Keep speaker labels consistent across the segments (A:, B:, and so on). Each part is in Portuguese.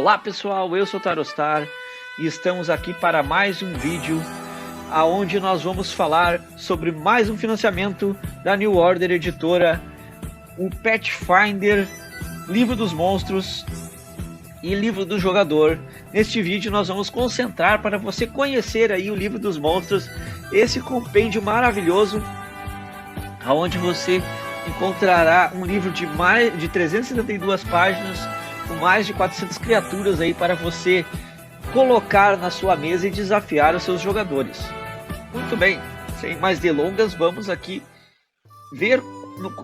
A: Olá pessoal, eu sou o Tarostar e estamos aqui para mais um vídeo aonde nós vamos falar sobre mais um financiamento da New Order Editora, o Pathfinder, Livro dos Monstros e Livro do Jogador. Neste vídeo nós vamos concentrar para você conhecer aí o Livro dos Monstros, esse compêndio maravilhoso, aonde você encontrará um livro de mais de 372 páginas, com mais de 400 criaturas aí para você colocar na sua mesa e desafiar os seus jogadores. Muito bem, sem mais delongas, vamos aqui ver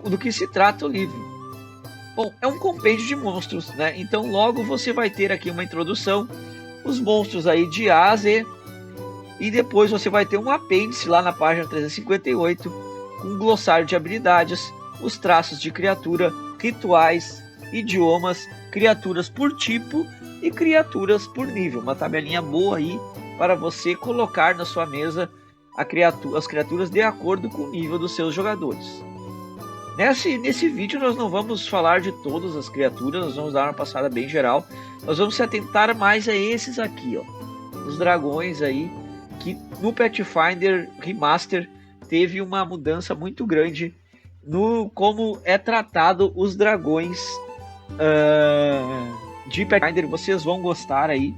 A: do que se trata o livro. Bom, é um compêndio de monstros, né? Então logo você vai ter aqui uma introdução, os monstros aí de A a Z, e depois você vai ter um apêndice lá na página 358, com um glossário de habilidades, os traços de criatura, rituais, idiomas, criaturas por tipo e criaturas por nível. Uma tabelinha boa aí para você colocar na sua mesa as criaturas de acordo com o nível dos seus jogadores. Nesse vídeo nós não vamos falar de todas as criaturas, nós vamos dar uma passada bem geral. Nós vamos se atentar mais a esses aqui, ó, os dragões aí, que no Pathfinder Remaster teve uma mudança muito grande no como é tratado os dragões de Pathfinder. Vocês vão gostar aí.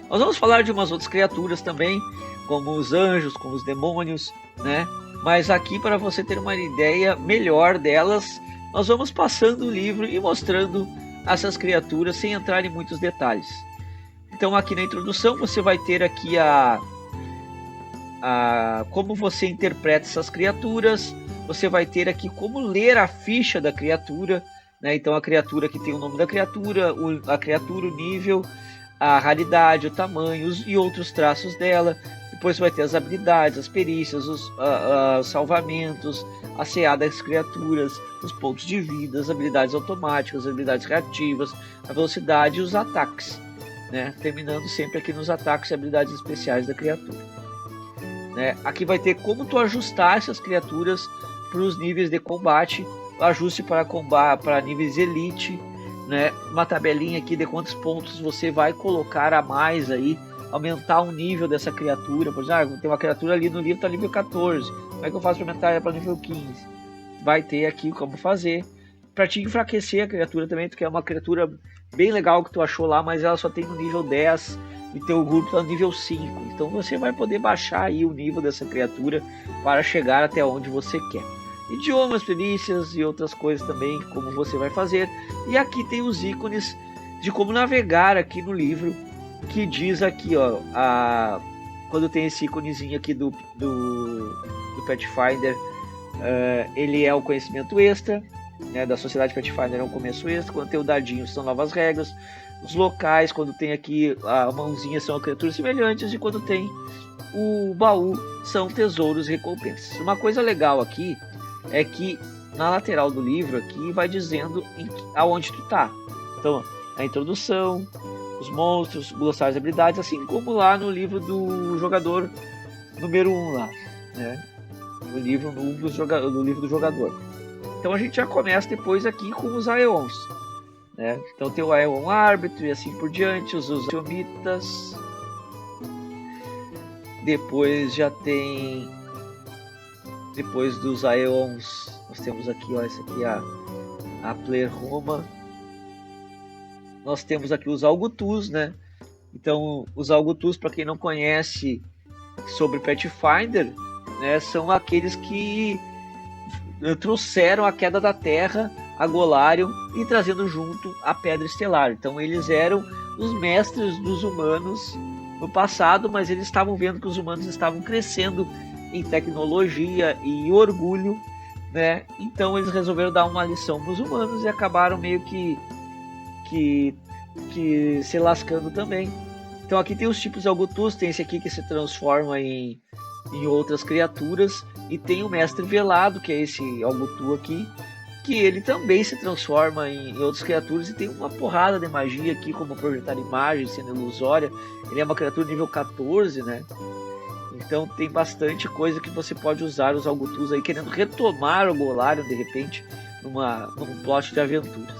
A: Nós vamos falar de umas outras criaturas também, como os anjos, como os demônios, né? Mas aqui, para você ter uma ideia melhor delas, nós vamos passando o livro e mostrando essas criaturas sem entrar em muitos detalhes. Então aqui na introdução você vai ter aqui como você interpreta essas criaturas. Você vai ter aqui como ler a ficha da criatura, né? Então a criatura que tem o nome da criatura, a criatura, o nível, a raridade, o tamanho e outros traços dela. Depois vai ter as habilidades, as perícias, os salvamentos, a CA das criaturas, os pontos de vida, as habilidades automáticas, as habilidades reativas, a velocidade e os ataques, né? Terminando sempre aqui nos ataques e habilidades especiais da criatura, né? Aqui vai ter como tu ajustar essas criaturas para os níveis de combate, ajuste para combate para níveis elite, né? Uma tabelinha aqui de quantos pontos você vai colocar a mais aí, aumentar o nível dessa criatura. Por exemplo, tem uma criatura ali no livro, está nível 14, como é que eu faço para aumentar ela para nível 15? Vai ter aqui como fazer para te enfraquecer a criatura também, porque é uma criatura bem legal que tu achou lá, mas ela só tem no nível 10 e teu grupo está no nível 5, então você vai poder baixar aí o nível dessa criatura para chegar até onde você quer. Idiomas, perícias e outras coisas também, como você vai fazer. E aqui tem os ícones de como navegar aqui no livro, que diz aqui, ó, quando tem esse íconezinho aqui do Pathfinder, ele é o conhecimento extra, né, da Sociedade Pathfinder, é um começo extra. Quando tem o dadinho são novas regras, os locais, quando tem aqui a mãozinha, são criaturas semelhantes, e quando tem o baú são tesouros e recompensas. Uma coisa legal aqui é que na lateral do livro aqui vai dizendo aonde tu tá. Então a introdução, os monstros, glossários de habilidades, assim como lá no livro do jogador número 1 lá, né? No livro do jogador. Então a gente já começa depois aqui com os Aeons, né? Então tem o Aeon Árbitro e assim por diante, os Omitas. Depois já tem, depois dos Aeons, nós temos aqui, ó, essa aqui a Pleroma. Nós temos aqui os Algutus, né? Então os Algutus, para quem não conhece sobre Pathfinder, né, são aqueles que trouxeram a queda da Terra a Golarion e trazendo junto a Pedra Estelar. Então eles eram os mestres dos humanos no passado, mas eles estavam vendo que os humanos estavam crescendo em tecnologia e orgulho, né? Então eles resolveram dar uma lição para os humanos e acabaram meio que se lascando também. Então aqui tem os tipos de Algutus, tem esse aqui que se transforma em outras criaturas, e tem o Mestre Velado, que é esse Algutu aqui, que ele também se transforma em outras criaturas e tem uma porrada de magia aqui, como projetar imagem, sendo ilusória. Ele é uma criatura nível 14, né? Então tem bastante coisa que você pode usar os Algutus aí, querendo retomar o Golarion de repente num plot de aventuras.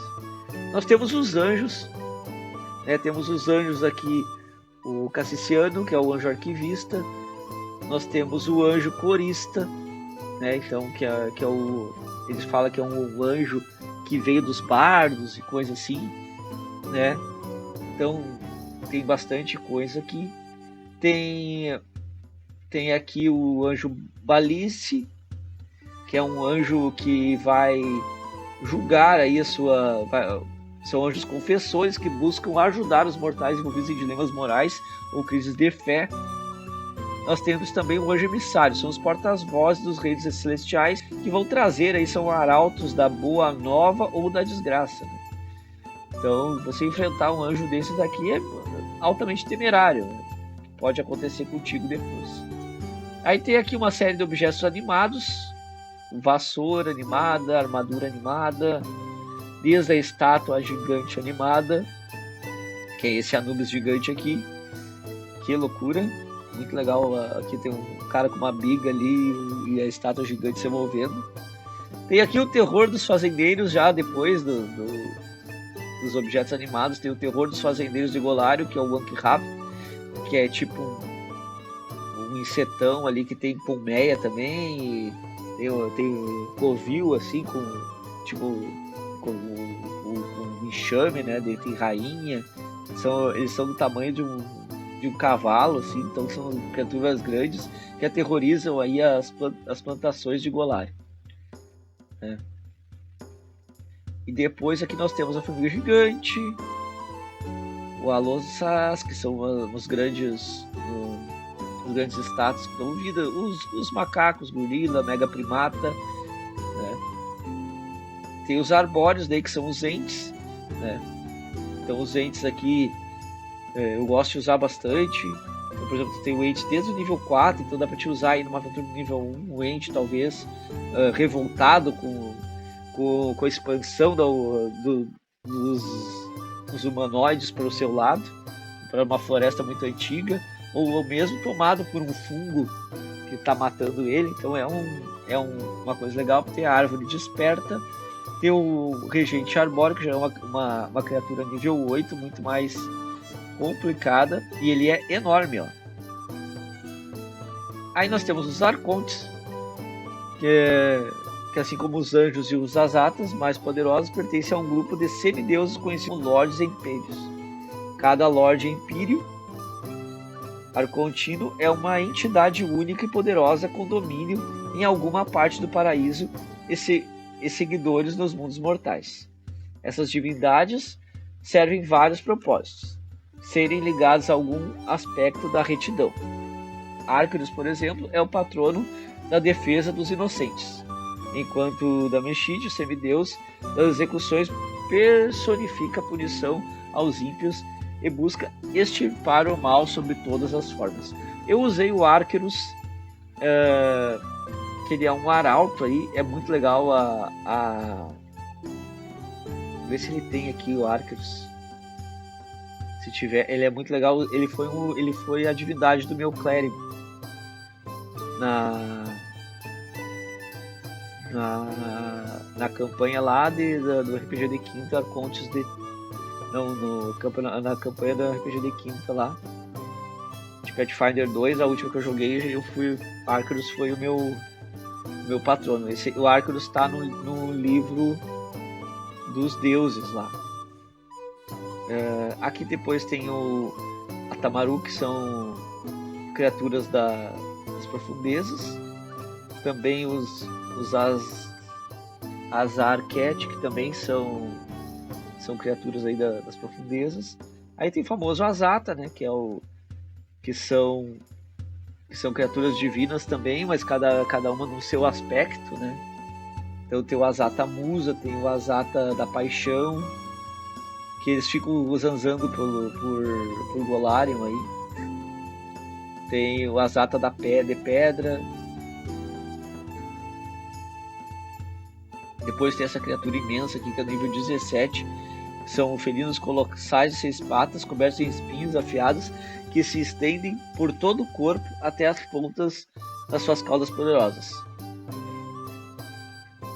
A: Nós temos os anjos, Temos os anjos aqui, o Cassiciano, que é o anjo arquivista. Nós temos o anjo corista, né? Então, que é o... Eles falam que é um anjo que veio dos bardos e coisa assim, né? Então, tem bastante coisa aqui. Tem aqui o anjo Balice, que é um anjo que vai julgar aí são anjos confessores que buscam ajudar os mortais envolvidos em dilemas morais ou crises de fé. Nós temos também o anjo emissário, são os porta-vozes dos reis celestiais que vão trazer aí, são arautos da boa nova ou da desgraça, né? Então, você enfrentar um anjo desses daqui é altamente temerário, né? Pode acontecer contigo depois. Aí tem aqui uma série de objetos animados, vassoura animada, armadura animada, desde a estátua gigante animada, que é esse Anubis gigante aqui. Que loucura, muito legal. Aqui tem um cara com uma biga ali e a estátua gigante se movendo. Tem aqui o terror dos fazendeiros, já depois dos objetos animados. Tem o terror dos fazendeiros de Golarion, que é o Ankh-Raf, que é tipo um insetão ali que tem colmeia também. E tem covil assim, com tipo com enxame, né? Tem rainha. Eles são do tamanho de um cavalo, assim, então são criaturas grandes que aterrorizam aí as plantações de Golarion, né? E depois aqui nós temos a família gigante, o Alossas, que são os grandes status que dão vida, os macacos, gorila, mega primata, né? Tem os arbóreos daí, que são os entes, né? Então os entes aqui eu gosto de usar bastante. Eu, por exemplo, tem o ente desde o nível 4, então dá para te usar aí numa aventura do nível 1, o ente talvez revoltado com a expansão dos humanoides para o seu lado, para uma floresta muito antiga, ou mesmo tomado por um fungo que está matando ele. Então uma coisa legal, porque tem a árvore desperta. Tem o regente arbóreo, que já é uma criatura nível 8, muito mais complicada, e ele é enorme, ó. Aí nós temos os arcontes, que assim como os anjos e os azatas mais poderosos, pertencem a um grupo de semideuses conhecidos como Lordes Empíreos. Cada Lorde Empírio arcontino é uma entidade única e poderosa com domínio em alguma parte do paraíso e seguidores nos mundos mortais. Essas divindades servem vários propósitos: serem ligados a algum aspecto da retidão. Arcturus, por exemplo, é o patrono da defesa dos inocentes, enquanto Dameshid, o semideus das execuções, personifica a punição aos ímpios e busca extirpar o mal sob todas as formas. Eu usei o Arcturus, que ele é um arauto aí, é muito legal ver se ele tem aqui o Arcturus. Se tiver, ele é muito legal. Ele foi a divindade do meu clérigo na campanha lá do RPG de Quinta, Contos de... Não, na campanha do RPG de Quinta lá, de Pathfinder 2, a última que eu joguei, Arcturus foi o meu patrono. O Arcturus está no livro dos deuses lá. Aqui depois tem o Atamaru, que são criaturas das profundezas. Também os Azar-Ket, que também são criaturas aí das profundezas. Aí tem o famoso Azata, né, que são criaturas divinas também, mas cada uma no seu aspecto, né? Então tem o Azata Musa, tem o Azata da Paixão, que eles ficam zanzando por Golarion aí. Tem o Azata de Pedra. Depois tem essa criatura imensa aqui, que é nível 17. São felinos colossais de 6 patas, cobertos em espinhos afiados, que se estendem por todo o corpo até as pontas das suas caudas poderosas.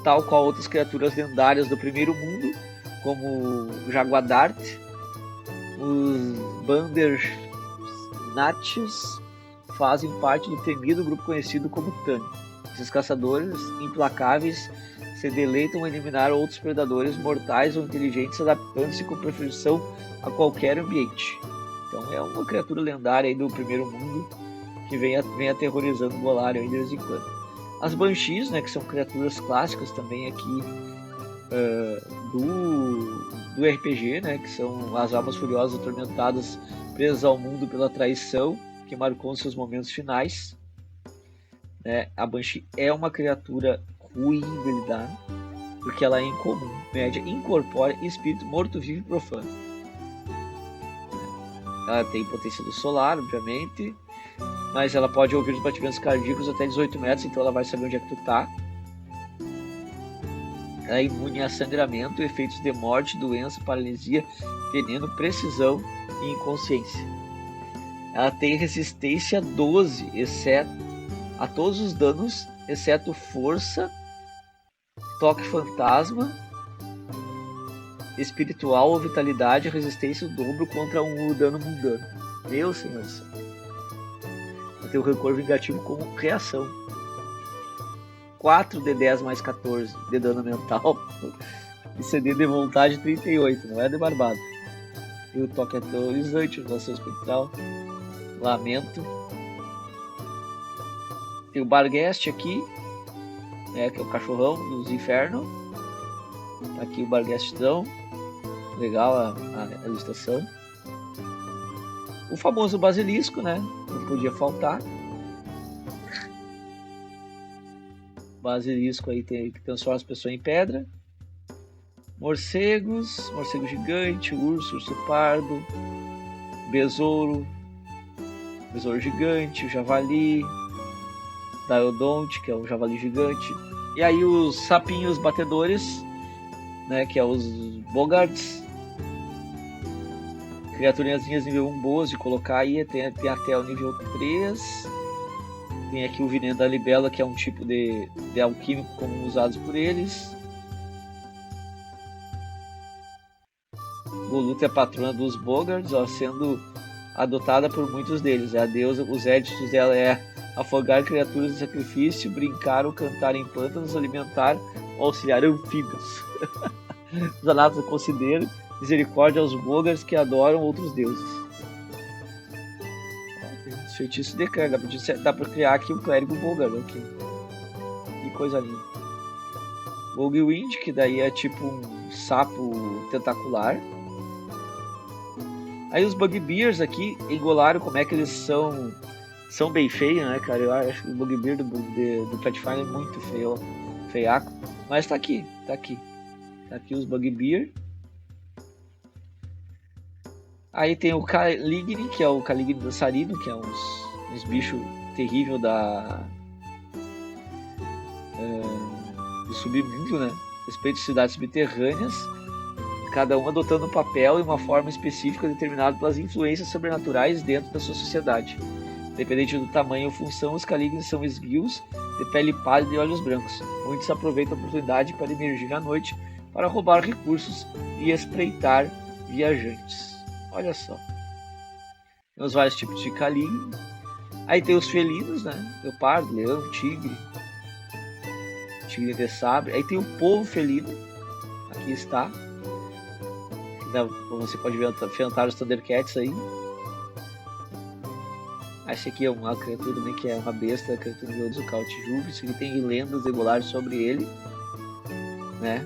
A: Tal qual outras criaturas lendárias do primeiro mundo, como o Jaguadart, Os Bandersnatchs fazem parte do temido grupo conhecido como Tani. Esses caçadores implacáveis se deleitam em eliminar outros predadores mortais ou inteligentes, adaptando-se com perfeição a qualquer ambiente. Então é uma criatura lendária aí do primeiro mundo que vem aterrorizando o Golarion aí de vez em quando. As Banshees, né, que são criaturas clássicas também aqui do RPG, né, que são as almas furiosas atormentadas, presas ao mundo pela traição, que marcou seus momentos finais. Né? A Banshee é uma criatura ruim de lidar, porque ela é incomum, média, incorpórea, espírito morto-vivo e profano. Ela tem potência do solar, obviamente, mas ela pode ouvir os batimentos cardíacos até 18 metros, então ela vai saber onde é que tu tá. Ela é imune a sangramento, efeitos de morte, doença, paralisia, veneno, precisão e inconsciência. Ela tem resistência 12, exceto a todos os danos, exceto força, toque fantasma, espiritual ou vitalidade, resistência o dobro contra um dano mundano. Meu senhor do céu. Ela tem o rancor vingativo como reação. 4 de 10 mais 14 de dano mental e CD de vontade 38, não é de barbado. E o toque aterrorizante, relação espectral, lamento. Tem o Barghest aqui, né, que é o cachorrão dos infernos. Tá aqui o Barghestzão, legal a ilustração. O famoso basilisco, né, não podia faltar. Basilisco aí que transforma as pessoas em pedra. Morcegos, morcego gigante, urso pardo, besouro gigante, o javali, Diodonte, que é o javali gigante. E aí os sapinhos batedores, né, que é os Bogarts. Criaturinhas nível 1 boas de colocar aí, tem até o nível 3. Tem aqui o veneno da libela, que é um tipo de alquímico comum usados por eles. Golutha é a patrona dos Bogarts, ó, sendo adotada por muitos deles. É a deusa, os éditos dela é afogar criaturas de sacrifício, brincar ou cantar em pântanos, alimentar ou auxiliar anfíbios. Os anatos consideram misericórdia aos Bogarts que adoram outros deuses. Feitiço de canga, dá pra criar aqui um clérigo Bogart aqui. Que coisa linda. Bogwind, que daí é tipo um sapo tentacular. Aí os Bugbears aqui engolaram como é que eles são bem feios, né, cara? Eu acho que o Bugbear do Pathfinder é muito feio, feiaco. Mas tá aqui. Tá aqui os Bugbear. Aí tem o Caligny, que é o Caligny dançarino, que é uns bichos terríveis do submundo, né? Respeito às cidades subterrâneas, cada um adotando um papel e uma forma específica determinada pelas influências sobrenaturais dentro da sua sociedade. Independente do tamanho ou função, os Calignes são esguios, de pele pálida e olhos brancos. Muitos aproveitam a oportunidade para emergir à noite para roubar recursos e espreitar viajantes. Olha só. Tem os vários tipos de Caligny. Aí tem os felinos, né? Leopardo, leão, tigre de sabre. Aí tem o povo felino. Aqui está. Você pode ver os Thundercats aí. Esse aqui é uma criatura também que é uma besta, a criatura do Zucal Tijuca. Isso aqui tem lendas regulares sobre ele, né?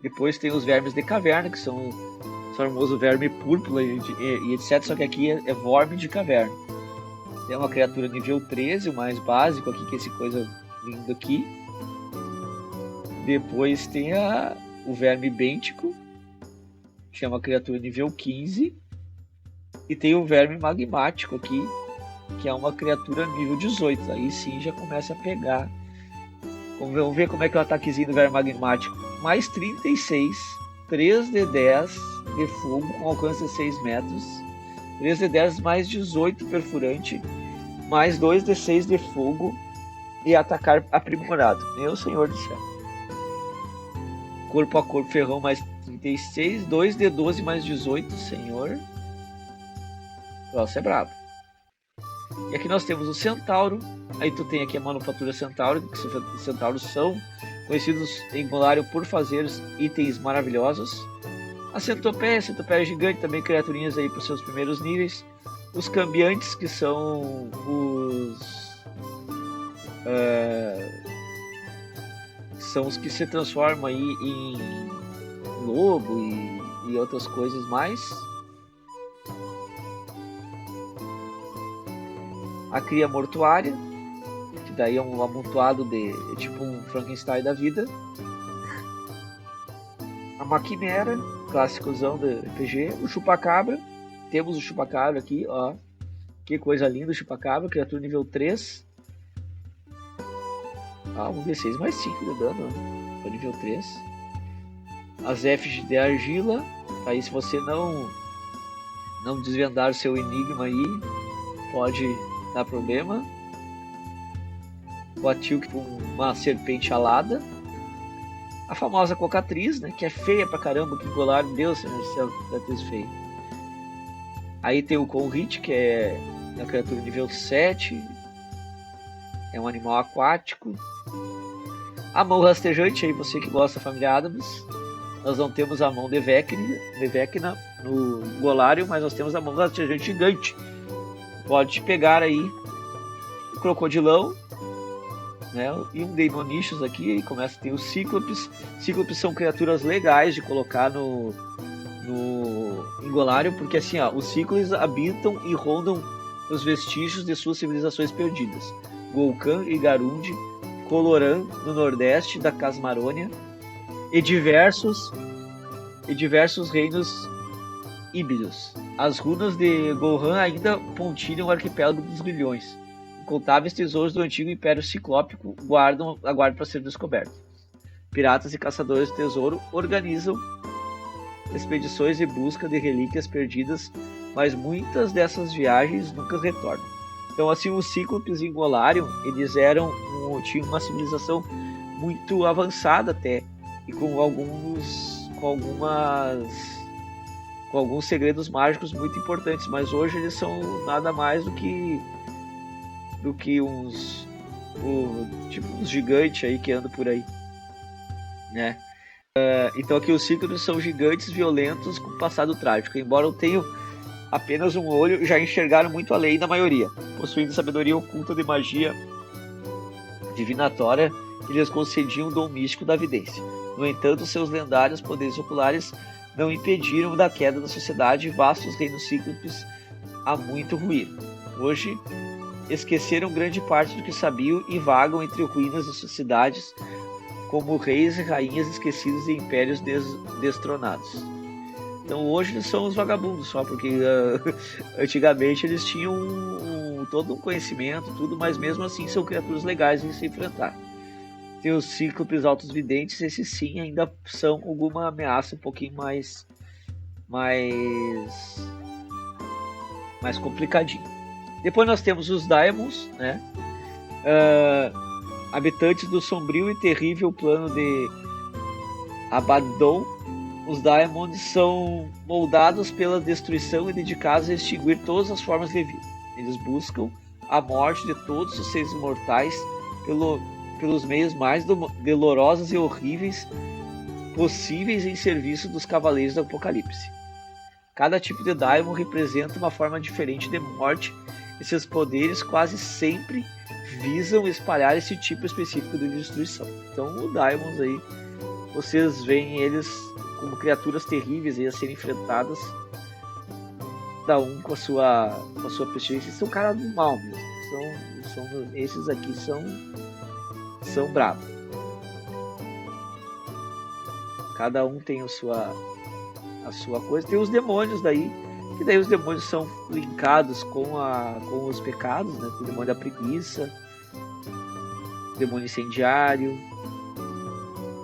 A: Depois tem os vermes de caverna, que são o famoso verme púrpura e etc. Só que aqui é vorme de caverna. Tem uma criatura nível 13, o mais básico aqui, que é esse coisa lindo aqui. Depois tem o verme bêntico, que é uma criatura nível 15. E tem o verme magmático aqui, que é uma criatura nível 18. Aí sim já começa a pegar. Vamos ver como é que é o ataquezinho do verme magmático. Mais 36, 3 de 10 de fogo com alcance de 6 metros. 3 de 10 mais 18 perfurante. Mais 2 de 6 de fogo. E atacar aprimorado. Meu senhor do céu. Corpo a corpo, ferrão mais 36, 2d12 mais 18, senhor. Nossa, é brabo. E aqui nós temos o Centauro. Aí tu tem aqui a Manufatura Centauro, que os centauros são conhecidos em Golarion por fazer itens maravilhosos. A Centopeia gigante, também criaturinhas aí para os seus primeiros níveis. Os Cambiantes, que são os que se transformam aí em lobo e outras coisas mais. A Cria Mortuária, que daí é um amontoado tipo um Frankenstein da vida. A Maquinera, clássicozão do RPG. O Chupacabra, temos o Chupacabra aqui, ó. Que coisa linda o Chupacabra, criatura nível 3. Um D6 mais 5 de dano, para nível 3. As Efes de Argila, aí se você não desvendar o seu enigma aí, pode dar problema. O Atilk com uma serpente alada. A famosa Cocatriz, né, que é feia pra caramba, que Golarion, Deus do céu, que atriz feia. Aí tem o Conrit, que é uma criatura nível 7. É um animal aquático. A mão rastejante, aí você que gosta da família Adams. Nós não temos a mão de Vecna no Golarion, mas nós temos a mão rastejante gigante. Pode pegar aí o Crocodilão, né, e um Daemonichus aqui, e começa a ter os Cíclopes. Cíclopes são criaturas legais de colocar em Golarion, porque assim, ó, os Cíclopes habitam e rondam os vestígios de suas civilizações perdidas. Golcan e Garundi, Coloran no nordeste da Casmarônia e diversos reinos híbridos. As runas de Gohan ainda pontilham o arquipélago dos Grilhões. Incontáveis tesouros do antigo Império Ciclópico aguardam para ser descobertos. Piratas e caçadores de tesouro organizam expedições em busca de relíquias perdidas, mas muitas dessas viagens nunca retornam. Então, assim, os Cíclopes em Golarion, eles tinham uma civilização muito avançada até, e com alguns segredos mágicos muito importantes, mas hoje eles são nada mais do que uns gigantes aí que andam por aí, né? Então aqui os Cíclopes são gigantes violentos com passado trágico, embora tenham apenas um olho, já enxergaram muito além da maioria, possuindo sabedoria oculta de magia divinatória que lhes concedia um dom místico da vidência. No entanto, seus lendários poderes oculares não impediram da queda da sociedade e vastos reinos cíclopes há muito ruído. Hoje, esqueceram grande parte do que sabiam e vagam entre ruínas de suas cidades como reis e rainhas esquecidos e impérios destronados. Então hoje eles são os vagabundos só, porque antigamente eles tinham todo um conhecimento, tudo, mas mesmo assim são criaturas legais de se enfrentar. Tem os Cíclopes Altos Videntes, esses sim ainda são alguma ameaça um pouquinho mais complicadinho. Depois nós temos os Daemons, né? Habitantes do sombrio e terrível plano de Abaddon. Os Daemons são moldados pela destruição e dedicados a extinguir todas as formas de vida. Eles buscam a morte de todos os seres mortais pelos meios mais dolorosos e horríveis possíveis em serviço dos Cavaleiros do Apocalipse. Cada tipo de Daemon representa uma forma diferente de morte e seus poderes quase sempre visam espalhar esse tipo específico de destruição. Então, o Daemons aí, vocês veem eles como criaturas terríveis aí a serem enfrentadas, cada um com a sua prestigência. São caras do mal mesmo. Esses aqui são bravos. Cada um tem a sua coisa. Tem os demônios daí, que daí os demônios são linkados com os pecados, né? O demônio da preguiça, o demônio incendiário,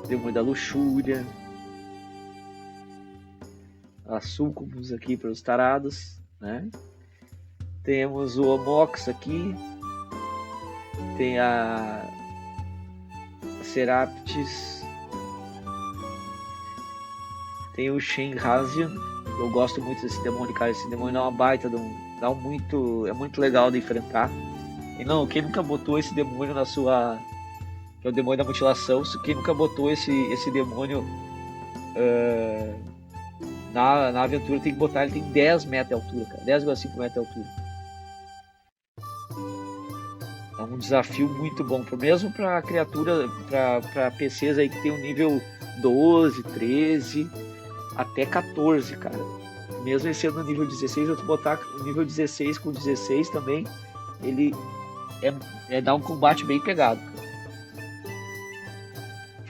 A: o demônio da luxúria, a súcubus aqui para os tarados, né? Temos o Omox aqui, tem a Seraptis, Tem o Shenhazian, eu gosto muito desse demônio, cara. Esse demônio dá uma baita, é muito legal de enfrentar. E não, quem nunca botou esse demônio na sua... que é o demônio da mutilação, quem nunca botou esse demônio na aventura tem que botar, ele tem 10 metros de altura, cara. 10,5 metros de altura. É um desafio muito bom, mesmo para criatura, para PCs aí que tem um nível 12, 13, até 14, cara. Mesmo ele sendo no nível 16, eu vou botar o nível 16 com 16 também, ele dá um combate bem pegado.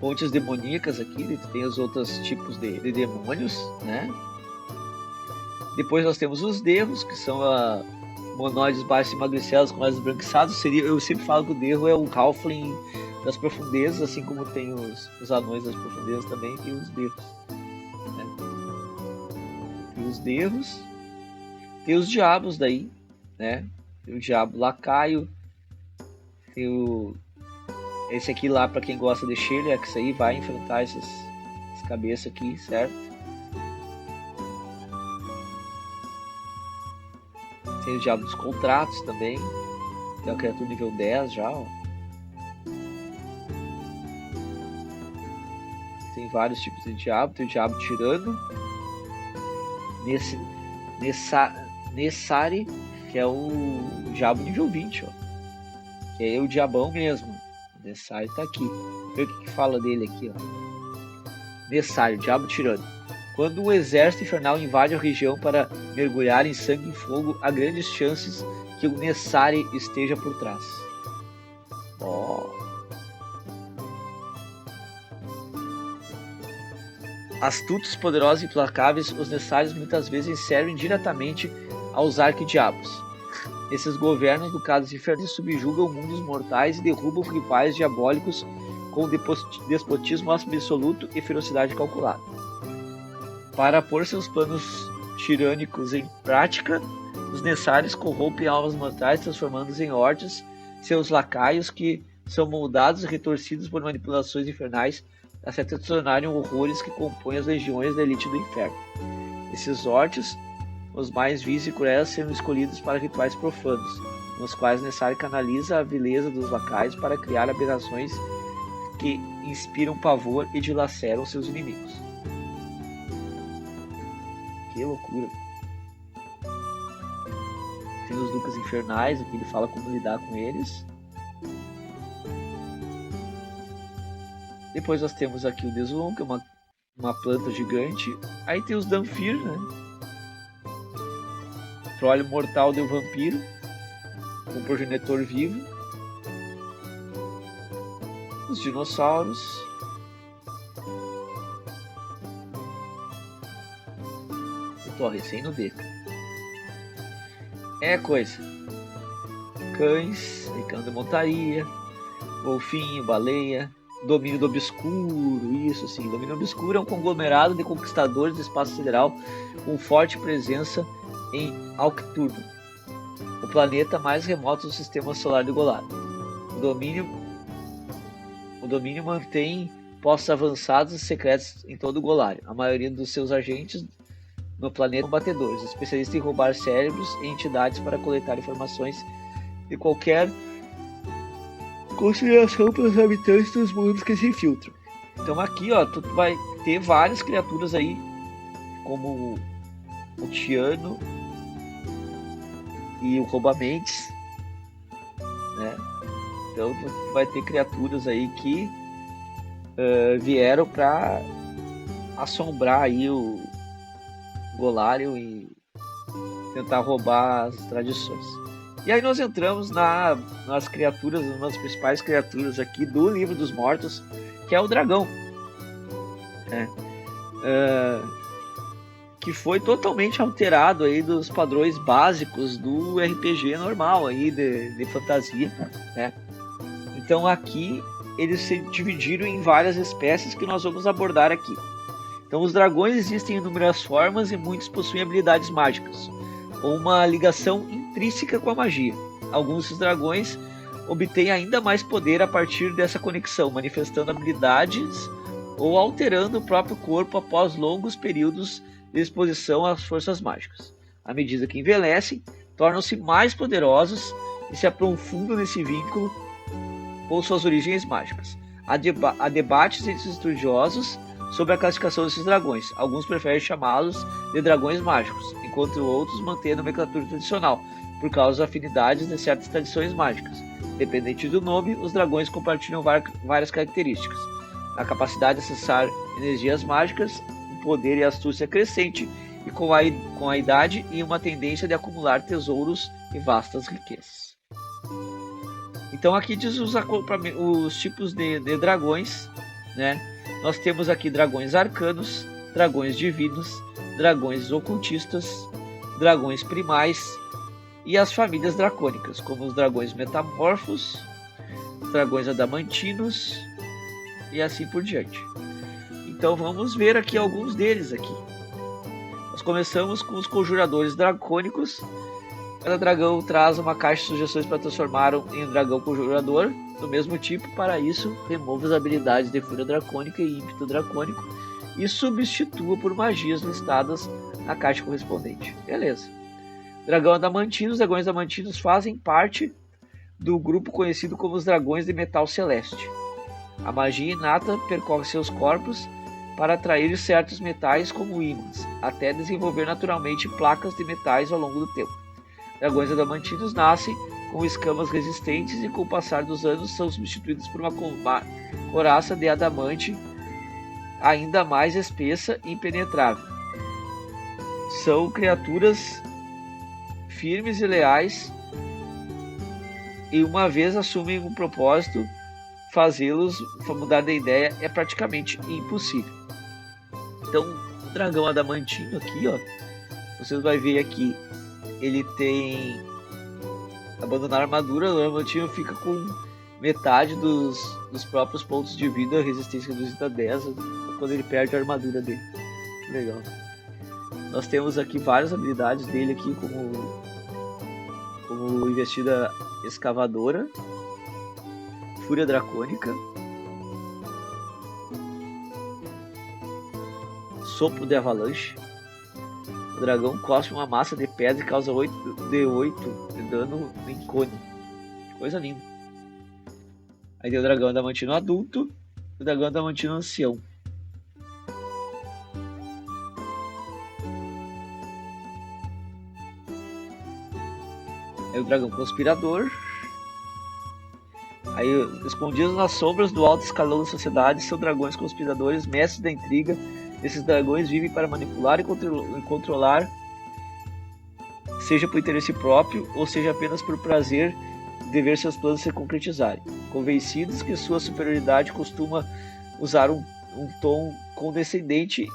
A: Fontes demoníacas aqui, tem os outros tipos de demônios, né? Depois nós temos os derros, que são monóides baixos e magricelados com olhos esbranquiçados. Eu sempre falo que o derro é o halfling das profundezas, assim como tem os anões das profundezas também, tem os derros, né? Tem os derros, tem os diabos daí, né? Tem o diabo lacaio, tem esse aqui lá para quem gosta de Shelia, que isso aí vai enfrentar essas cabeças aqui, certo? Tem o diabo dos contratos também. Tem uma criatura nível 10 já, ó. Tem vários tipos de diabo. Tem o diabo tirano. Nessari, que é o diabo nível 20, ó. Que é o diabão mesmo. Nessari tá aqui. Vê o que fala dele aqui, ó. Nessari, diabo tirano. Quando um exército infernal invade a região para mergulhar em sangue e fogo, há grandes chances que o Nessari esteja por trás. Oh. Astutos, poderosos e implacáveis, os Nessaris muitas vezes servem diretamente aos arquidiabos. Esses governam ducados infernais, subjugam mundos mortais e derrubam rivais diabólicos com despotismo absoluto e ferocidade calculada. Para pôr seus planos tirânicos em prática, os Nessaris corrompem almas mortais, transformando-os em hordes, seus lacaios, que são moldados e retorcidos por manipulações infernais, até se tornarem horrores que compõem as legiões da elite do inferno. Esses hordes, os mais vis e cruéis, sendo escolhidos para rituais profanos, nos quais Nessari canaliza a vileza dos lacaios para criar aberrações que inspiram pavor e dilaceram seus inimigos. Que loucura. Tem os ducas infernais, aqui ele fala como lidar com eles. Depois nós temos aqui o Deslum, que é uma planta gigante. Aí tem os Danfir, né? Trolho mortal do vampiro, com progenitor vivo. Os dinossauros. Tô recém no beco. É coisa. Cães, cão de montaria, golfinho, baleia, domínio do obscuro, isso sim. Domínio obscuro é um conglomerado de conquistadores do espaço sideral com forte presença em Alcturno, o planeta mais remoto do sistema solar de Golar. O domínio mantém postos avançados e secretos em todo o Golar. A maioria dos seus agentes no planeta combatedores, especialistas em roubar cérebros e entidades para coletar informações de qualquer consideração pelos habitantes dos mundos que se infiltram. Então aqui, ó, tu vai ter várias criaturas aí, como o Tiano e o Roubamentes, né? Então tu vai ter criaturas aí que vieram para assombrar aí o Golarion e tentar roubar as tradições. E aí nós entramos nas criaturas, uma das principais criaturas aqui do Livro dos Mortos, que é o dragão, né? Que foi totalmente alterado aí dos padrões básicos do RPG normal aí de fantasia, né? Então aqui eles se dividiram em várias espécies que nós vamos abordar aqui. Então os dragões existem em inúmeras formas e muitos possuem habilidades mágicas, ou uma ligação intrínseca com a magia. Alguns desses dragões obtêm ainda mais poder a partir dessa conexão, manifestando habilidades ou alterando o próprio corpo após longos períodos de exposição às forças mágicas. À medida que envelhecem, tornam-se mais poderosos e se aprofundam nesse vínculo com suas origens mágicas. Há debates entre os estudiosos sobre a classificação desses dragões. Alguns preferem chamá-los de dragões mágicos, enquanto outros mantêm a nomenclatura tradicional, por causa das afinidades de certas tradições mágicas. Dependente do nome, os dragões compartilham várias características. A capacidade de acessar energias mágicas, um poder e astúcia crescente, e com a idade e uma tendência de acumular tesouros e vastas riquezas. Então aqui diz os tipos de dragões, né? Nós temos aqui dragões arcanos, dragões divinos, dragões ocultistas, dragões primais e as famílias dracônicas, como os dragões metamorfos, dragões adamantinos e assim por diante. Então vamos ver aqui alguns deles aqui. Nós começamos com os conjuradores dracônicos. Cada dragão traz uma caixa de sugestões para transformar em um dragão conjurador do mesmo tipo. Para isso, remova as habilidades de fúria dracônica e ímpeto dracônico e substitua por magias listadas na caixa correspondente. Beleza. Dragão adamantino. Os dragões adamantinos fazem parte do grupo conhecido como os dragões de metal celeste. A magia inata percorre seus corpos para atrair certos metais como ímãs, até desenvolver naturalmente placas de metais ao longo do tempo. Dragões adamantinos nascem com escamas resistentes e com o passar dos anos são substituídos por uma couraça de adamante ainda mais espessa e impenetrável. São criaturas firmes e leais e uma vez assumem um propósito, fazê-los mudar de ideia é praticamente impossível. Então, o dragão adamantino aqui, ó, vocês vão ver aqui, ele tem abandonar a armadura. O adamantino fica com metade dos próprios pontos de vida, resistência reduzida a 10 quando ele perde a armadura dele. Legal. Nós temos aqui várias habilidades dele aqui, como investida escavadora, fúria dracônica, sopro de avalanche. O dragão cospe uma massa de pedra e causa 8 de dano em cone. Coisa linda. Aí tem o dragão adamantino adulto e o dragão adamantino ancião. Aí o dragão conspirador. Aí, escondidos nas sombras do alto escalão da sociedade, são dragões conspiradores, mestres da intriga. Esses dragões vivem para manipular e controlar, seja por interesse próprio ou seja apenas por prazer de ver seus planos se concretizarem. Convencidos que sua superioridade, costuma usar um tom condescendente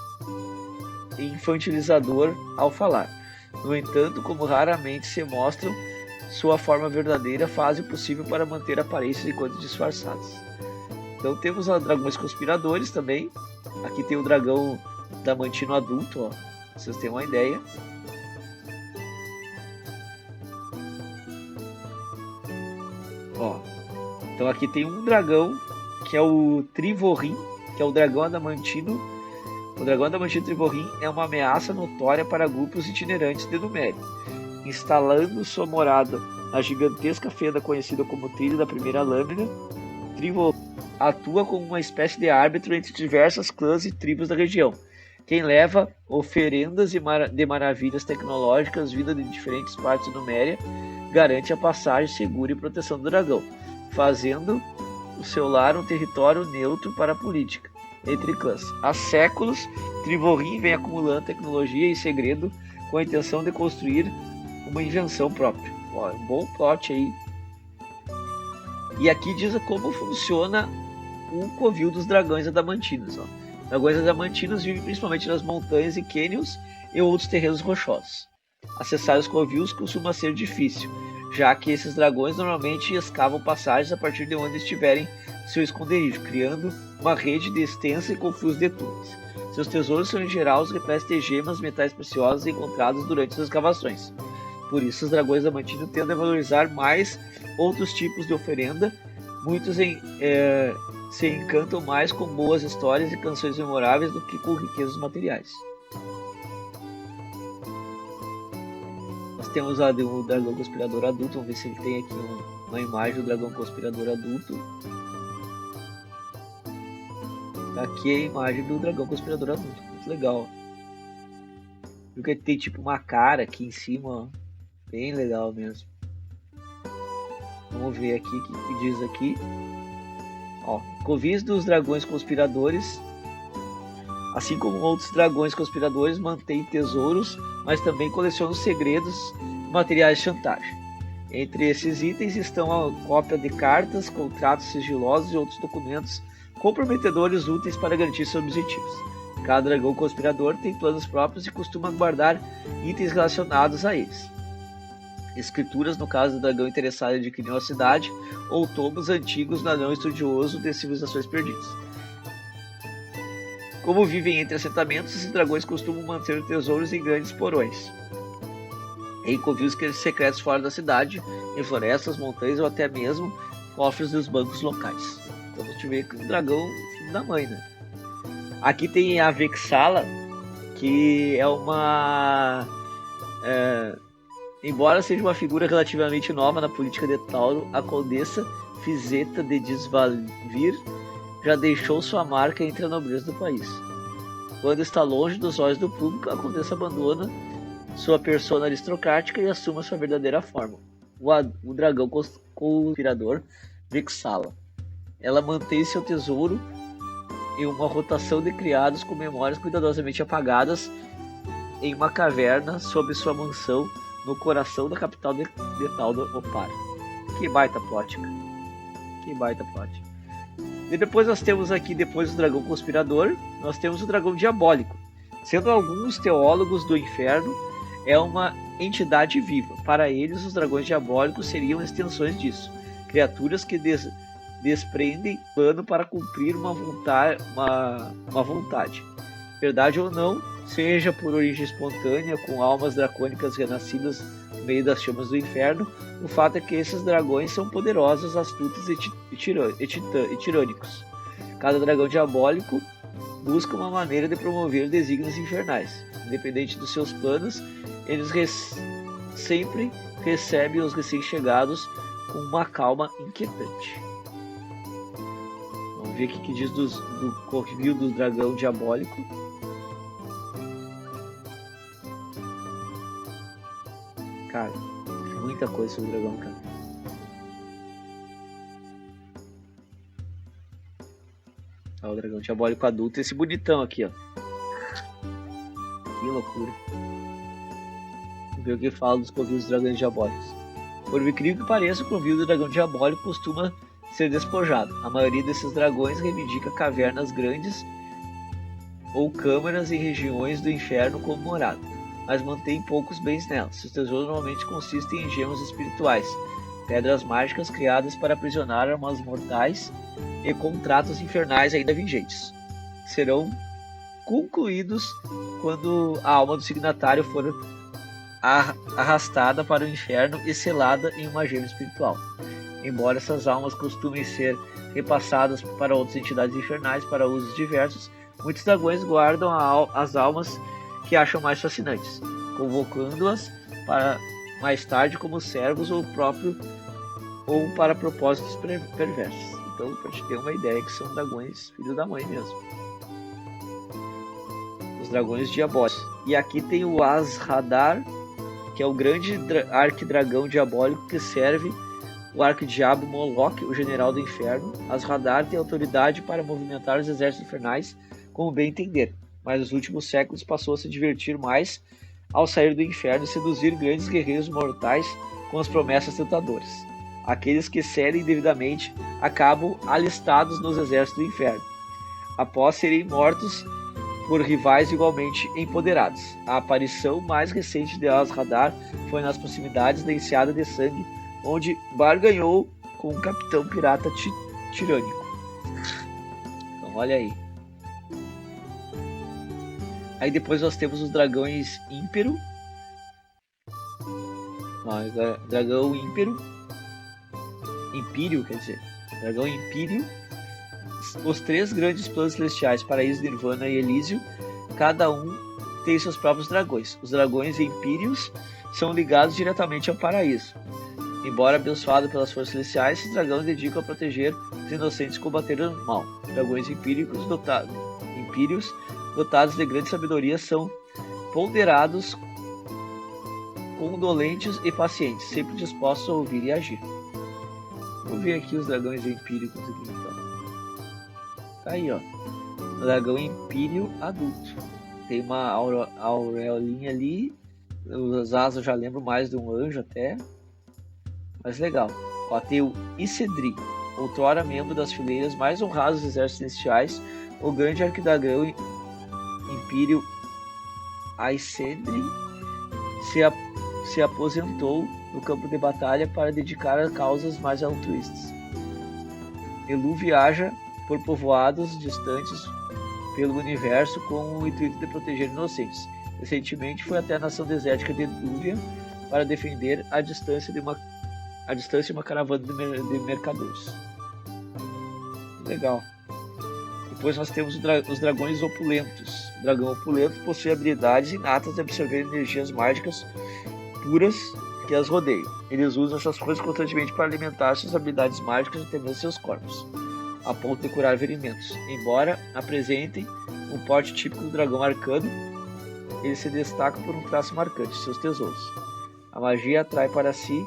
A: e infantilizador ao falar. No entanto, como raramente se mostram sua forma verdadeira, fazem o possível para manter aparências enquanto disfarçadas. Então temos dragões conspiradores também. Aqui tem o dragão adamantino adulto, ó, pra vocês terem uma ideia. Ó, então aqui tem um dragão que é o Trivorim, que é o dragão adamantino. O dragão adamantino Trivorim é uma ameaça notória para grupos itinerantes de Númenor. Instalando sua morada na gigantesca fenda conhecida como Trilho da Primeira Lâmina, Trivorim atua como uma espécie de árbitro entre diversas clãs e tribos da região. Quem leva oferendas de maravilhas tecnológicas vindas de diferentes partes do Númenor garante a passagem segura e proteção do dragão, fazendo o seu lar um território neutro para a política entre clãs. Há séculos, Trivorim vem acumulando tecnologia e segredo com a intenção de construir uma invenção própria. Ó, um bom plot aí. E aqui diz como funciona o covil dos dragões adamantinos. Ó. Dragões adamantinos vivem principalmente nas montanhas e cânions e outros terrenos rochosos. Acessar os covis costuma ser difícil, já que esses dragões normalmente escavam passagens a partir de onde estiverem seu esconderijo, criando uma rede de extensa e confusa de túneis. Seus tesouros são em geral os repletos de gemas, metais preciosos encontrados durante as escavações. Por isso, os dragões adamantinos tendem a valorizar mais outros tipos de oferenda, muitos se encantam mais com boas histórias e canções memoráveis do que com riquezas materiais. Nós temos o dragão conspirador adulto. Vamos ver se ele tem aqui uma imagem do dragão conspirador adulto. Tá aqui a imagem do dragão conspirador adulto. Muito legal. Viu que ele tem tipo uma cara aqui em cima, ó. Bem legal mesmo. Vamos ver aqui o que diz aqui. Ó, covis dos dragões conspiradores, assim como outros dragões conspiradores, mantêm tesouros, mas também colecionam segredos e materiais de chantagem. Entre esses itens estão a cópia de cartas, contratos sigilosos e outros documentos comprometedores úteis para garantir seus objetivos. Cada dragão conspirador tem planos próprios e costuma guardar itens relacionados a eles. Escrituras, no caso do dragão interessado em adquirir uma cidade, ou tomos antigos do anão estudioso de civilizações perdidas. Como vivem entre assentamentos, esses dragões costumam manter tesouros em grandes porões, em covios secretos fora da cidade, em florestas, montanhas ou até mesmo cofres dos bancos locais. Então a gente vê que o dragão filho da mãe, né? Aqui tem a Vexala, que é uma... embora seja uma figura relativamente nova na política de Tauro, a condessa Fizeta de Desvalvir já deixou sua marca entre a nobreza do país. Quando está longe dos olhos do público, a condessa abandona sua persona aristocrática e assume sua verdadeira forma, o dragão conspirador Vexala. Ela mantém seu tesouro em uma rotação de criados com memórias cuidadosamente apagadas em uma caverna sob sua mansão no coração da capital de Taldo Opar. Que baita plot, cara. Que baita plot. E depois nós temos aqui, depois do dragão conspirador, nós temos o dragão diabólico. Sendo alguns teólogos do inferno, é uma entidade viva. Para eles, os dragões diabólicos seriam extensões disso. Criaturas que desprendem plano para cumprir uma vontade. Verdade ou não, seja por origem espontânea, com almas dracônicas renascidas no meio das chamas do inferno, o fato é que esses dragões são poderosos, astutos e tirânicos. Cada dragão diabólico busca uma maneira de promover desígnios infernais. Independente dos seus planos, eles sempre recebem os recém-chegados com uma calma inquietante. Vamos ver o que diz do covil do dragão diabólico. Cara, muita coisa sobre o dragão, cara. Ó, o dragão diabólico adulto, esse bonitão aqui, ó. Que loucura. Vamos ver o que fala dos covios dos dragões diabólicos. Por incrível que pareça, o covil do dragão diabólico costuma ser despojado. A maioria desses dragões reivindica cavernas grandes ou câmaras em regiões do inferno como morada, mas mantém poucos bens nelas. Seus tesouros normalmente consistem em gemas espirituais, pedras mágicas criadas para aprisionar almas mortais e contratos infernais ainda vigentes. Serão concluídos quando a alma do signatário for arrastada para o inferno e selada em uma gema espiritual. Embora essas almas costumem ser repassadas para outras entidades infernais para usos diversos, muitos dragões guardam as almas que acham mais fascinantes, convocando-as para mais tarde como servos ou para propósitos perversos. Então, para te ter uma ideia, que são dragões filho da mãe mesmo. Os dragões diabólicos. E aqui tem o Azhadar, que é o grande arquidragão diabólico que serve o arquidiabo Moloch, o general do inferno. Azhadar tem autoridade para movimentar os exércitos infernais como bem entender, mas nos últimos séculos passou a se divertir mais ao sair do inferno e seduzir grandes guerreiros mortais com as promessas tentadoras. Aqueles que serem devidamente acabam alistados nos exércitos do inferno, após serem mortos por rivais igualmente empoderados. A aparição mais recente de Azhadar foi nas proximidades da Enseada de Sangue, onde barganhou com um capitão pirata tirânico. Então olha aí. Aí depois nós temos os dragões Ímpero. Dragão Ímpero. Império, quer dizer. Dragão Império. os 3 grandes planos celestiais, Paraíso, Nirvana e Elísio, cada um tem seus próprios dragões. Os dragões empíreos são ligados diretamente ao paraíso. Embora abençoado pelas forças celestiais, esses dragões dedicam a proteger os inocentes e combater o mal. Dragões empíreos dotados de grande sabedoria são ponderados, condolentes e pacientes, sempre dispostos a ouvir e agir. Vamos ver aqui os dragões empíricos aqui, então. Tá aí, ó. Dragão empírio adulto. Tem uma aureolinha ali. Os asas eu já lembro mais de um anjo até. Mas legal. Ó, tem o Icedri, outrora membro das fileiras mais honradas dos exércitos celestiais, o grande arquidragão Império Icedri se aposentou no campo de batalha para dedicar a causas mais altruístas. Elu viaja por povoados distantes pelo universo com o intuito de proteger inocentes. Recentemente foi até a nação desértica de Dúvia para defender a distância de uma caravana de mercadores. Legal. Depois nós temos os dragões opulentos. O dragão opulento possui habilidades inatas de absorver energias mágicas puras que as rodeiam. Eles usam essas coisas constantemente para alimentar suas habilidades mágicas e até mesmo seus corpos, a ponto de curar ferimentos. Embora apresentem um porte típico do dragão arcano, eles se destacam por um traço marcante, seus tesouros. A magia atrai para si,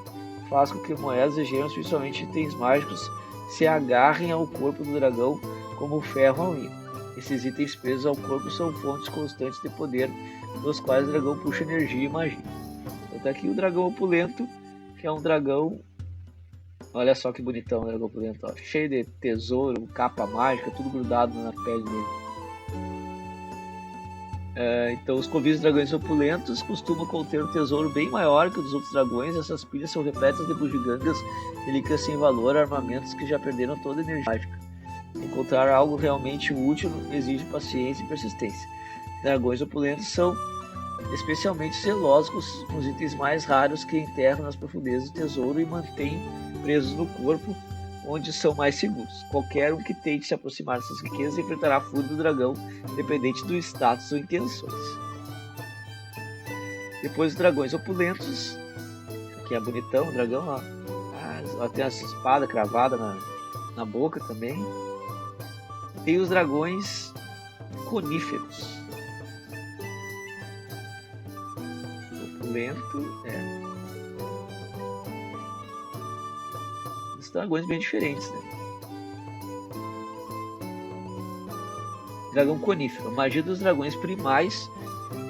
A: faz com que moedas e gemas, principalmente itens mágicos, se agarrem ao corpo do dragão como o ferro ao linho. Esses itens presos ao corpo são fontes constantes de poder, dos quais o dragão puxa energia e magia. Então tá aqui o dragão opulento, que é um dragão, olha só que bonitão o dragão opulento, ó, cheio de tesouro, capa mágica, tudo grudado na pele dele. Então os covis dragões opulentos costumam conter um tesouro bem maior que o dos outros dragões. Essas pilhas são repletas de bugigangas, relíquias sem valor, armamentos que já perderam toda a energia mágica. Encontrar algo realmente útil exige paciência e persistência. Dragões opulentos são especialmente zelosos com os itens mais raros que enterram nas profundezas do tesouro e mantêm presos no corpo, onde são mais seguros. Qualquer um que tente se aproximar dessas riquezas enfrentará a fúria do dragão, dependente do status ou intenções. Depois os dragões opulentos, aqui é bonitão o dragão, ó. Tem essa espada cravada na boca também. Tem os dragões coníferos. Opulento, dragões bem diferentes, né? Dragão conífero. A magia dos dragões primais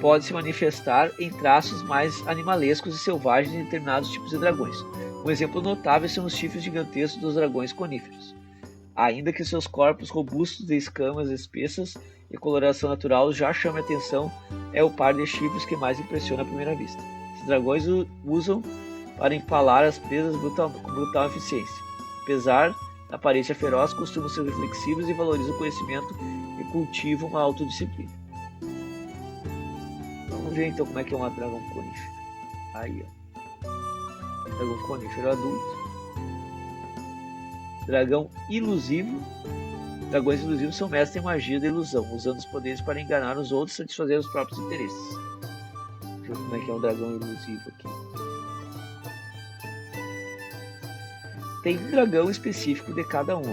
A: pode se manifestar em traços mais animalescos e selvagens em determinados tipos de dragões. Um exemplo notável são os chifres gigantescos dos dragões coníferos. Ainda que seus corpos robustos de escamas espessas e coloração natural já chame a atenção, é o par de chifres que mais impressiona à primeira vista. Esses dragões usam para empalar as presas com brutal eficiência. Apesar da aparência feroz, costumam ser reflexivos e valorizam o conhecimento e cultivam uma autodisciplina. Vamos ver então como é que é um dragão conífero. Aí, ó. Dragão conífero adulto. Dragão ilusivo. Dragões ilusivos são mestres em magia da ilusão, usando os poderes para enganar os outros e satisfazer os próprios interesses. Deixa eu ver como é que é um dragão ilusivo aqui. Tem um dragão específico de cada um.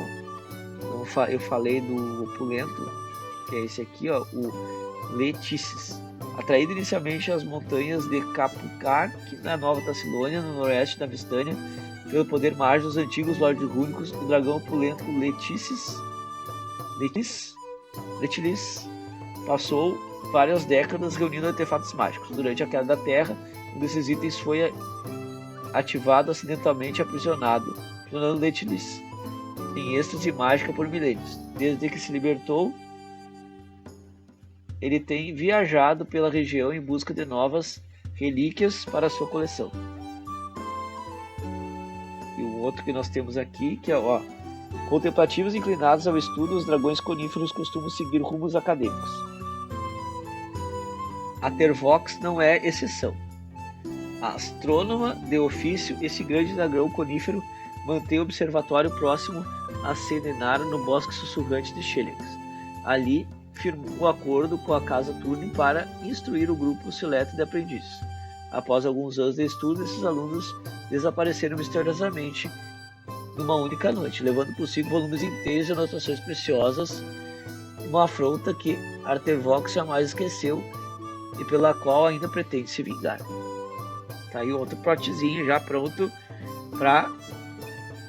A: Então, eu falei do opulento, que é esse aqui, ó, o Letices. Atraído inicialmente às montanhas de Capucar, que na Nova Tacilônia, no noroeste da Vistânia, pelo poder mágico dos antigos lordes rúnicos, o dragão opulento Letilis passou várias décadas reunindo artefatos mágicos. Durante a queda da Terra, um desses itens foi ativado acidentalmente e aprisionando Letilis em êxtase mágica por milênios. Desde que se libertou, ele tem viajado pela região em busca de novas relíquias para sua coleção. E o outro que nós temos aqui, que é, ó, contemplativos inclinados ao estudo, os dragões coníferos costumam seguir rumos acadêmicos. A Tervox não é exceção. A astrônoma de ofício, esse grande dragão conífero mantém o observatório próximo a Senenar, no bosque sussurrante de Xelix. Ali, firmou um acordo com a Casa Turne para instruir o grupo seleto de aprendizes. Após alguns anos de estudo, esses alunos desapareceram misteriosamente numa única noite, levando consigo volumes inteiros de anotações preciosas, uma afronta que Artervox jamais esqueceu e pela qual ainda pretende se vingar. Tá aí outro plotzinho já pronto para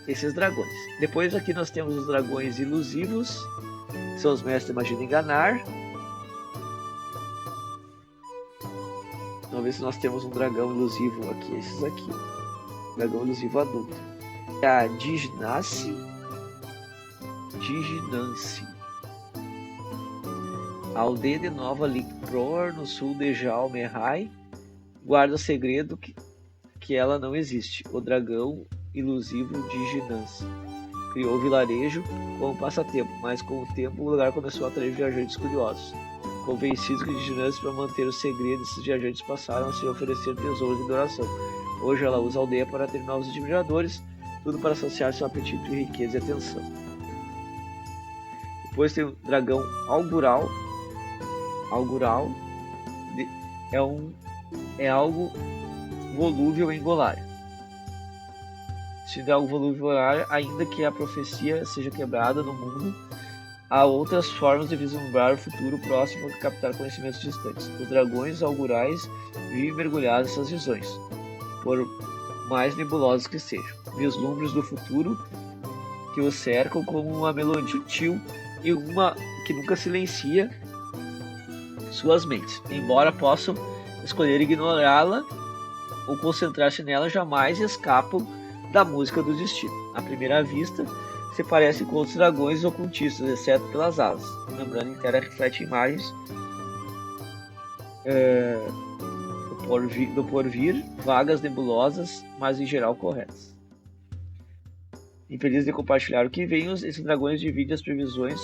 A: esses dragões. Depois aqui nós temos os dragões ilusivos, que são os mestres magia de enganar. Vamos ver se nós temos um dragão ilusivo aqui, esses aqui. Dragão ilusivo adulto. A Dignance. A aldeia de Nova Lickpror, no sul de Jalmerhai, guarda o segredo que ela não existe. O dragão ilusivo Dignance criou o vilarejo como passatempo, mas com o tempo o lugar começou a atrair viajantes curiosos. Convencidos que Dignance, para manter o segredo, esses viajantes passaram a se oferecer tesouros de doação. Hoje ela usa a aldeia para ter novos admiradores, tudo para saciar seu apetite de riqueza e atenção. Depois tem o dragão Augural. Augural é algo volúvel em Golarion. Se der algo volúvel em Golarion, ainda que a profecia seja quebrada no mundo, há outras formas de vislumbrar o futuro próximo que captar conhecimentos distantes. Os dragões augurais vivem mergulhados nessas visões, por mais nebulosos que sejam. Vislumbres do futuro que os cercam como uma melodia sutil e uma que nunca silencia suas mentes. Embora possam escolher ignorá-la ou concentrar-se nela, jamais escapam da música do destino. À primeira vista, se parecem com outros dragões ocultistas, exceto pelas asas. Lembrando que ela reflete imagens do porvir, vagas, nebulosas, mas em geral corretas. Infeliz de compartilhar o que vem, esses dragões dividem as previsões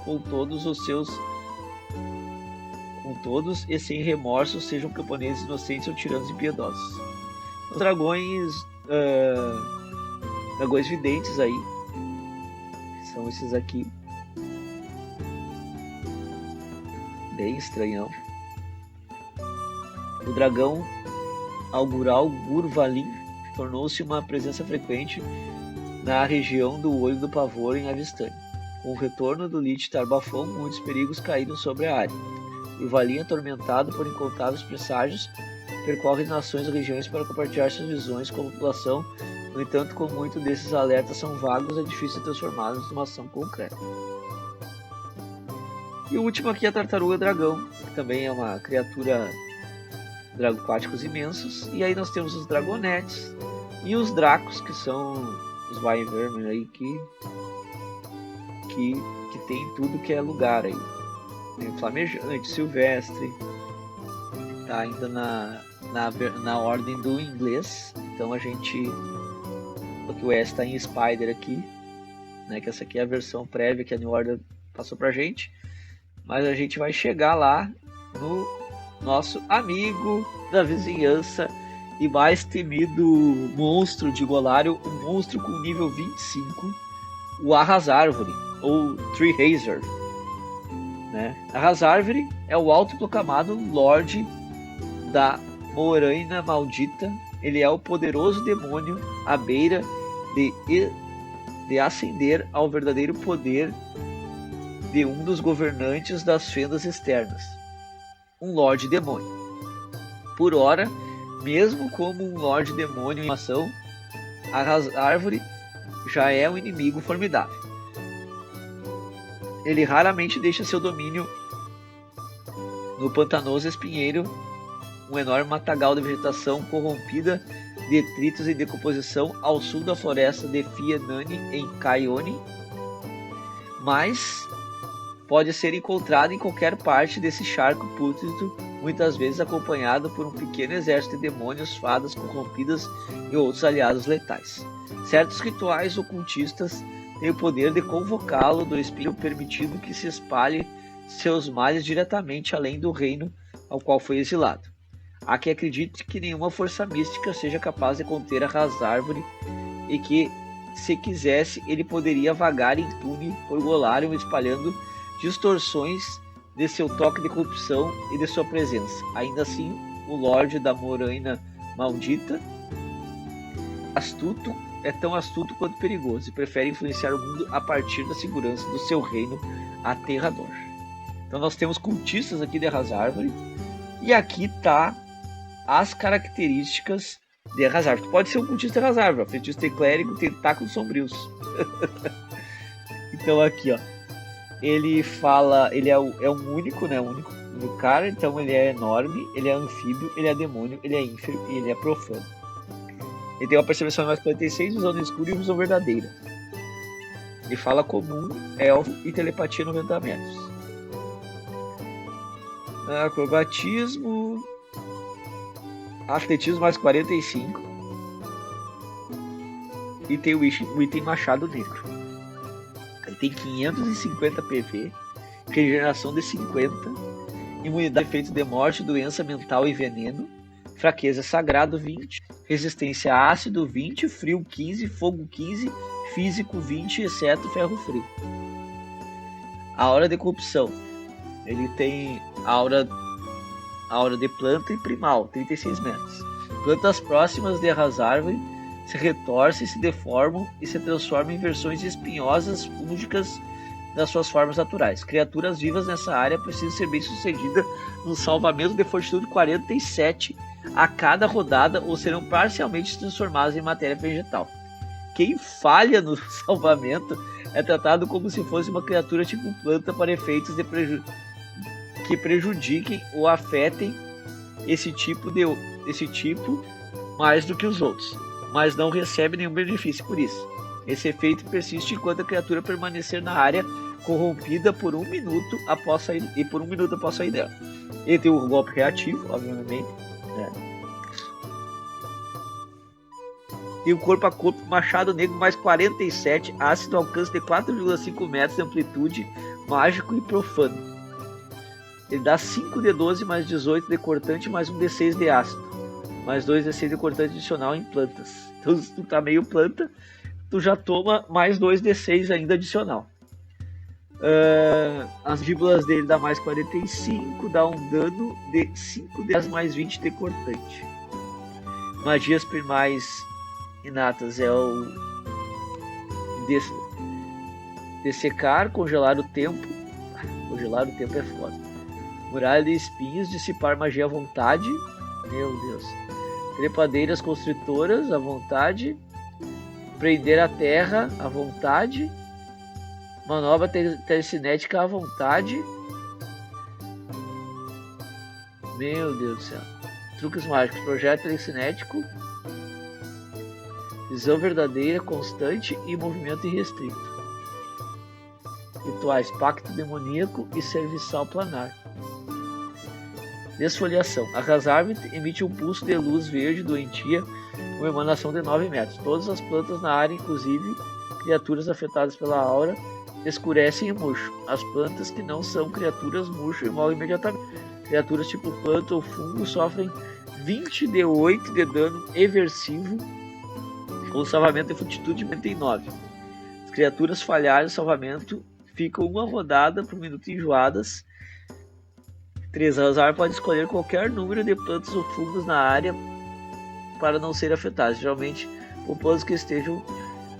A: com todos e sem remorso, sejam camponeses inocentes ou tiranos impiedosos. Os dragões videntes aí, são esses aqui, bem estranhão. O dragão augural Gurvalin tornou-se uma presença frequente na região do Olho do Pavor em Avistânia. Com o retorno do Lich Tarbafon, muitos perigos caíram sobre a área. O Valim, atormentado por incontáveis presságios, percorre nações e regiões para compartilhar suas visões com a população. No entanto, como muitos desses alertas são vagos, é difícil transformá-los numa ação concreta. E o último aqui é a Tartaruga Dragão, que também é uma criatura aquáticos imensos. E aí nós temos os Dragonetes e os Dracos, que são os Wyvern aí que tem tudo que é lugar aí. Tem o Flamejante, Silvestre, tá ainda na ordem do inglês. Então a gente, porque o S está em Spider aqui, né, que essa aqui é a versão prévia que a New Order passou pra gente, mas a gente vai chegar lá no nosso amigo da vizinhança e mais temido monstro de Golarion, um monstro com nível 25, o Arrasárvore, ou Tree Hazard, né? Arrasárvore é o autoproclamado Lorde da Moraina Maldita. Ele é o poderoso demônio à beira de ascender ao verdadeiro poder de um dos governantes das fendas externas, um Lorde Demônio. Por ora, mesmo como um Lorde Demônio em ação, Arrasárvore já é um inimigo formidável. Ele raramente deixa seu domínio no pantanoso espinheiro, um enorme matagal de vegetação corrompida, detritos e decomposição ao sul da floresta de Fienane, em Kaione, mas pode ser encontrado em qualquer parte desse charco pútrido, muitas vezes acompanhado por um pequeno exército de demônios, fadas corrompidas e outros aliados letais. Certos rituais ocultistas têm o poder de convocá-lo do espírito, permitindo que se espalhe seus males diretamente além do reino ao qual foi exilado. Há quem acredite que nenhuma força mística seja capaz de conter a Arrasárvore e que se quisesse, ele poderia vagar impune por Golarion, espalhando distorções de seu toque de corrupção e de sua presença. Ainda assim, o Lorde da Moraina Maldita é tão astuto quanto perigoso e prefere influenciar o mundo a partir da segurança do seu reino aterrador. Então nós temos cultistas aqui de Razarvori, e aqui tá as características de Razarvori. Pode ser um cultista de Razarvori, feitiço de clérigo, tentáculos sombrios. Então aqui, ó, ele fala, ele é um único, né, único cara, então ele é enorme, ele é anfíbio, ele é demônio, ele é ínfero e ele é profano. Ele tem uma percepção mais 46, visão escura e visão verdadeira. Ele fala comum, elfo e telepatia 90 metros. Acrobatismo, atletismo mais 45. E tem o item machado negro. Ele tem 550 PV, regeneração de 50, imunidade a efeitos de morte, doença mental e veneno, fraqueza sagrado 20, resistência a ácido 20, frio 15, fogo 15, físico 20, exceto ferro frio. A aura de corrupção. Ele tem aura de planta e primal, 36 metros. Plantas próximas de Razarvori se retorcem, se deformam e se transformam em versões espinhosas, fúngicas das suas formas naturais. Criaturas vivas nessa área precisam ser bem sucedidas no salvamento de fortitude 47 a cada rodada ou serão parcialmente transformadas em matéria vegetal. Quem falha no salvamento é tratado como se fosse uma criatura tipo planta para efeitos que prejudiquem ou afetem esse tipo mais do que os outros, mas não recebe nenhum benefício por isso. Esse efeito persiste enquanto a criatura permanecer na área corrompida por 1 minuto após sair dela. Ele tem o golpe reativo, obviamente. Tem o corpo a corpo, machado negro mais 47, ácido, alcance de 4,5 metros de amplitude, mágico e profano. Ele dá 5 de 12 mais 18 de cortante mais 1 de 6 de ácido, mais 2 de 6 de cortante adicional em plantas. Então se tu tá meio planta, tu já toma mais 2 de 6 ainda adicional. As díbulas dele dá mais 45, dá um dano de 5 de 10 mais 20 de cortante. Magias primais inatas é o dessecar, congelar o tempo. Congelar o tempo é foda. Muralha de espinhos, dissipar magia à vontade. Meu Deus. Trepadeiras constritoras à vontade. Prender a terra à vontade. Manobra telecinética à vontade. Meu Deus do céu. Truques mágicos. Projeto telecinético. Visão verdadeira, constante e movimento irrestrito. Rituais, pacto demoníaco e serviçal planar. Desfoliação. A Razarvori emite um pulso de luz verde doentia com emanação de 9 metros. Todas as plantas na área, inclusive criaturas afetadas pela aura, escurecem e murcham. As plantas que não são criaturas murcham e morrem imediatamente. Criaturas tipo planta ou fungo sofrem 20 de 8 de dano aversivo com salvamento de fortitude 99. As criaturas falharem o salvamento ficam uma rodada por minuto enjoadas. 3. Razar pode escolher qualquer número de plantas ou fungos na área para não ser afetados, geralmente compostos que estejam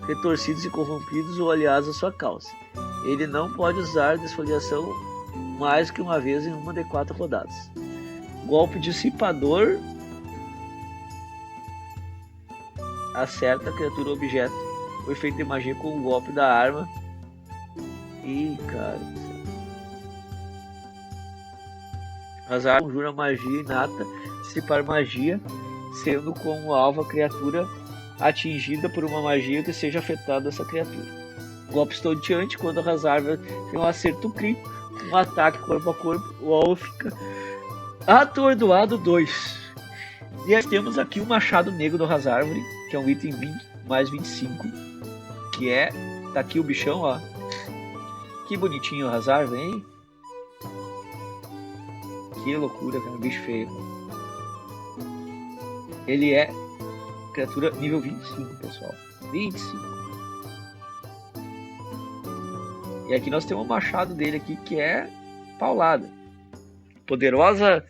A: retorcidos e corrompidos ou aliados à sua causa. Ele não pode usar desfoliação mais que uma vez em uma de 4 rodadas. Golpe dissipador. Acerta a criatura ou objeto. O efeito de magia com o golpe da arma. Ih, cara. Razar conjura magia inata, dissipar magia, sendo como alvo a criatura atingida por uma magia que seja afetada essa criatura. Golpe estonteante, quando a Razar tem um acerto crítico, um ataque corpo a corpo, o alvo fica atordoado 2. E aí temos aqui o machado negro do Razarvori, que é um item 20 mais 25, que é, tá aqui o bichão, ó. Que bonitinho o Razarvori, hein? Que loucura, cara, bicho feio. Ele é criatura nível 25, pessoal. 25. E aqui nós temos o machado dele aqui, que é paulada. Poderosa,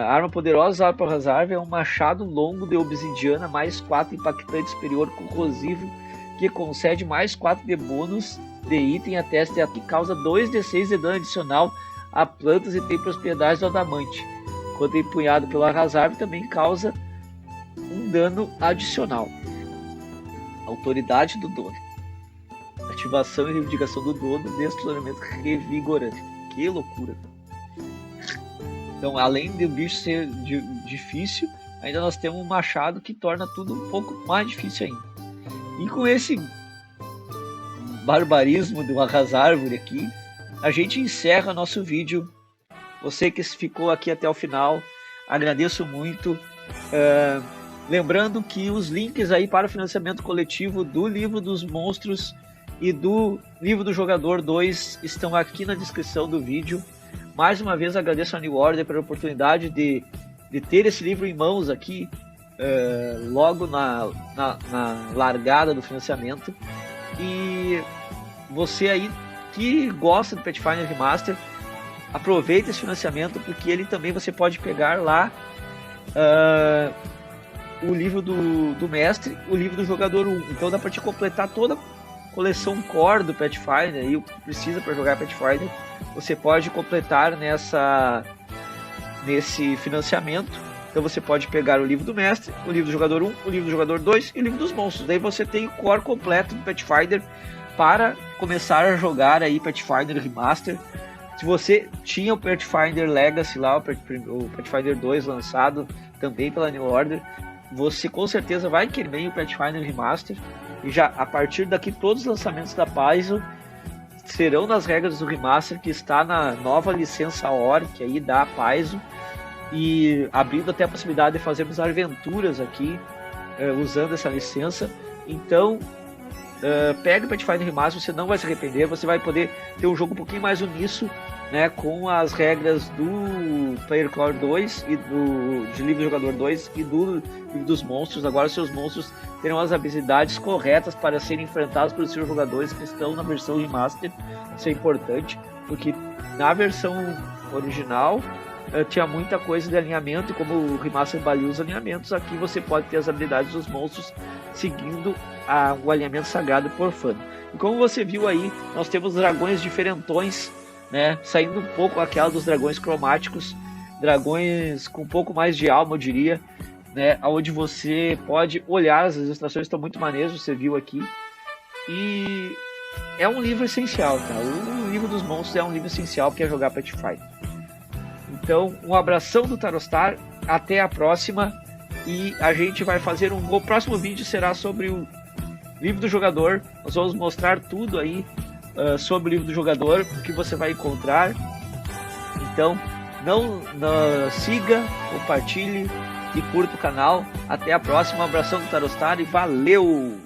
A: arma poderosa usada por Hazard é um machado longo de obsidiana, mais 4 impactante superior corrosivo, que concede mais 4 de bônus de item a teste e causa 2d6 de dano adicional a plantas e tem propriedades do adamante. Quando empunhado pelo Hazard, também causa um dano adicional. Autoridade do dono. Ativação e reivindicação do dono, destroçamento revigorante. Que loucura! Então, além do bicho ser difícil, ainda nós temos um machado que torna tudo um pouco mais difícil ainda. E com esse barbarismo do Arrasárvore aqui, a gente encerra nosso vídeo. Você que ficou aqui até o final, agradeço muito. Lembrando que os links aí para o financiamento coletivo do Livro dos Monstros e do Livro do Jogador 2 estão aqui na descrição do vídeo. Mais uma vez agradeço a New Order pela oportunidade de ter esse livro em mãos aqui, logo na largada do financiamento. E você aí que gosta do Pathfinder Remaster, aproveita esse financiamento, porque ele também você pode pegar lá o livro do mestre, o livro do jogador 1. Então dá para te completar toda a coleção core do Pathfinder e o que precisa para jogar Pathfinder. Você pode completar nesse financiamento. Então você pode pegar o livro do mestre, o livro do jogador 1, o livro do jogador 2 e o livro dos monstros. Daí você tem o core completo do Pathfinder para começar a jogar aí Pathfinder Remaster. Se você tinha o Pathfinder Legacy lá, o Pathfinder 2 lançado também pela New Order, você com certeza vai querer o Pathfinder Remaster. E já a partir daqui todos os lançamentos da Paizo serão nas regras do Remaster, que está na nova licença ORC aí da Paizo, e abrindo até a possibilidade de fazermos aventuras aqui usando essa licença. Então pega o Pathfinder Remaster, você não vai se arrepender, você vai poder ter um jogo um pouquinho mais uníssono, né, com as regras do Player Core 2 e de Livro do Jogador 2 e do Livro dos Monstros. Agora seus monstros terão as habilidades corretas para serem enfrentados pelos seus jogadores que estão na versão Remaster. Isso é importante, porque na versão original tinha muita coisa de alinhamento, e como o Remaster balia os alinhamentos, aqui você pode ter as habilidades dos monstros seguindo o alinhamento sagrado por fã. E como você viu aí, nós temos dragões diferentões, né, saindo um pouco aquela dos dragões cromáticos, dragões com um pouco mais de alma, eu diria, né, onde você pode olhar, as ilustrações estão muito maneiras, você viu aqui, e é um livro essencial, tá? O Livro dos Monstros é um livro essencial para jogar Pathfinder. Então, um abração do Tarostar, até a próxima, e a gente vai fazer o próximo vídeo será sobre o Livro do Jogador. Nós vamos mostrar tudo aí sobre o Livro do Jogador, o que você vai encontrar. Então, siga, compartilhe e curta o canal. Até a próxima, um abração do Tarostar e valeu!